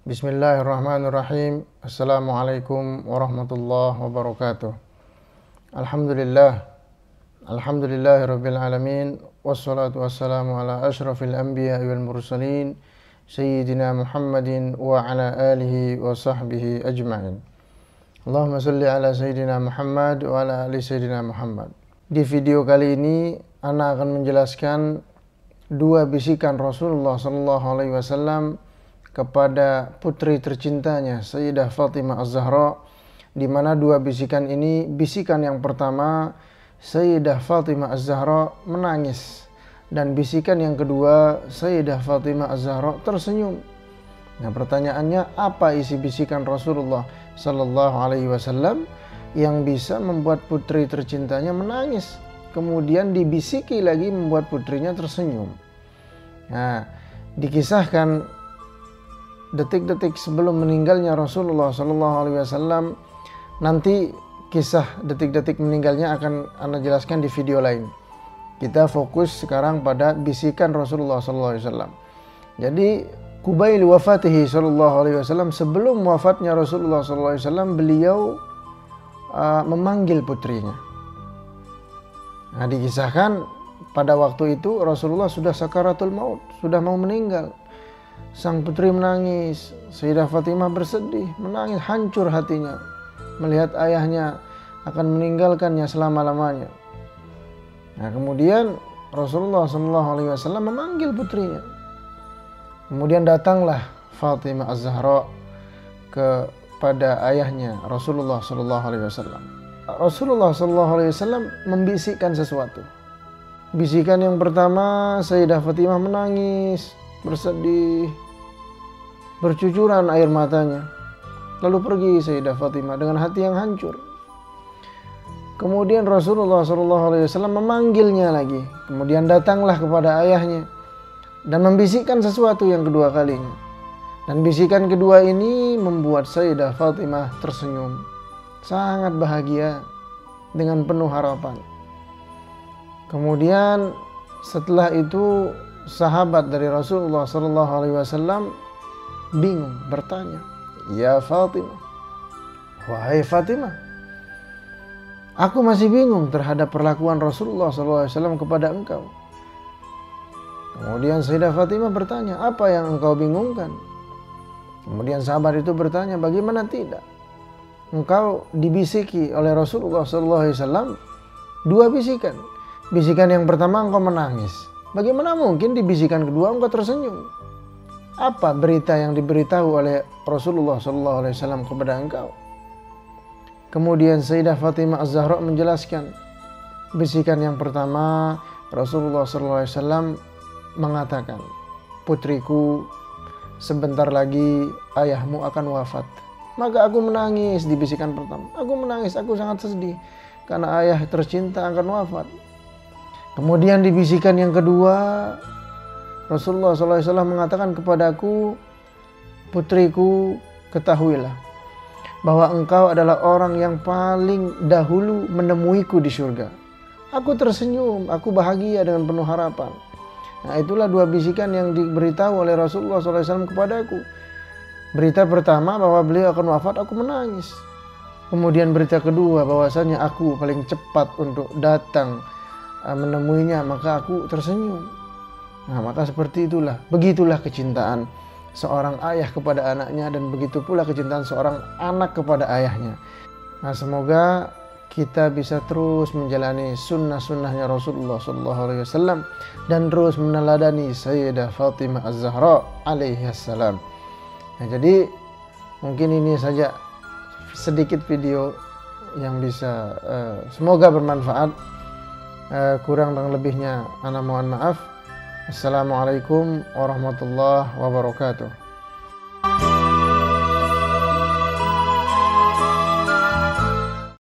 Bismillahirrahmanirrahim. Assalamualaikum warahmatullahi wabarakatuh. Alhamdulillahirabbil alamin, wassalatu wassalamu ala asyrafil anbiya'i wal mursalin sayyidina Muhammadin wa ala alihi wa sahbihi ajma'in. Allahumma shalli ala sayyidina Muhammad wa ala ali sayyidina Muhammad. Di video kali ini ana akan menjelaskan dua bisikan Rasulullah sallallahu alaihi wasallam kepada putri tercintanya Sayyidah Fatimah Az-Zahra, di mana dua bisikan ini, bisikan yang pertama Sayyidah Fatimah Az-Zahra menangis, dan bisikan yang kedua Sayyidah Fatimah Az-Zahra tersenyum. Nah, pertanyaannya, apa isi bisikan Rasulullah sallallahu alaihi wasallam yang bisa membuat putri tercintanya menangis, kemudian dibisiki lagi membuat putrinya tersenyum? Nah, dikisahkan detik-detik sebelum meninggalnya Rasulullah sallallahu alaihi wasallam. Nanti kisah detik-detik meninggalnya akan Anda jelaskan di video lain. Kita fokus sekarang pada bisikan Rasulullah sallallahu alaihi wasallam. Jadi Qubail wafatihi sallallahu alaihi wasallam, sebelum wafatnya Rasulullah sallallahu alaihi wasallam, beliau memanggil putrinya. Nah, dikisahkan pada waktu itu Rasulullah sudah sakaratul maut, sudah mau meninggal. Sang putri menangis, Sayyidah Fatimah bersedih, menangis, hancur hatinya melihat ayahnya akan meninggalkannya selama-lamanya. Nah, kemudian Rasulullah SAW memanggil putrinya. Kemudian datanglah Fatimah Az-Zahra kepada ayahnya Rasulullah SAW. Rasulullah SAW membisikkan sesuatu. Bisikan yang pertama, Sayyidah Fatimah menangis, bersedih, bercucuran air matanya. Lalu pergi Sayyidah Fatimah dengan hati yang hancur. Kemudian Rasulullah SAW memanggilnya lagi. Kemudian datanglah kepada ayahnya dan membisikkan sesuatu yang kedua kalinya. Dan bisikan kedua ini membuat Sayyidah Fatimah tersenyum, sangat bahagia dengan penuh harapan. Kemudian setelah itu sahabat dari Rasulullah SAW bingung, bertanya, "Ya Fatimah, wahai Fatimah, aku masih bingung terhadap perlakuan Rasulullah SAW kepada engkau." Kemudian Sayyidah Fatimah bertanya, "Apa yang engkau bingungkan?" Kemudian sahabat itu bertanya, "Bagaimana tidak? Engkau dibisiki oleh Rasulullah SAW dua bisikan. Bisikan yang pertama engkau menangis. Bagaimana mungkin di bisikan kedua engkau tersenyum? Apa berita yang diberitahu oleh Rasulullah SAW kepada engkau?" Kemudian Sayyidah Fatimah Az-Zahra menjelaskan, bisikan yang pertama Rasulullah SAW mengatakan, "Putriku, sebentar lagi ayahmu akan wafat." Maka aku menangis di bisikan pertama. Aku menangis, aku sangat sedih karena ayah tercinta akan wafat. Kemudian di bisikan yang kedua, Rasulullah SAW mengatakan kepadaku, "Putriku, ketahuilah bahwa engkau adalah orang yang paling dahulu menemuiku di surga." Aku tersenyum, aku bahagia dengan penuh harapan. Nah, itulah dua bisikan yang diberitahu oleh Rasulullah SAW kepadaku. Berita pertama bahwa beliau akan wafat, aku menangis. Kemudian berita kedua bahwasanya aku paling cepat untuk datang menemuinya, maka aku tersenyum. Nah, maka seperti itulah, begitulah kecintaan seorang ayah kepada anaknya, dan begitu pula kecintaan seorang anak kepada ayahnya. Nah, semoga kita bisa terus menjalani sunnah-sunnahnya Rasulullah SAW dan terus meneladani Sayyidah Fatimah Az-Zahra alaihissalam. Nah, jadi mungkin ini saja sedikit video yang bisa semoga bermanfaat. Kurang dan lebihnya ana mohon maaf. Assalamualaikum warahmatullahi wabarakatuh.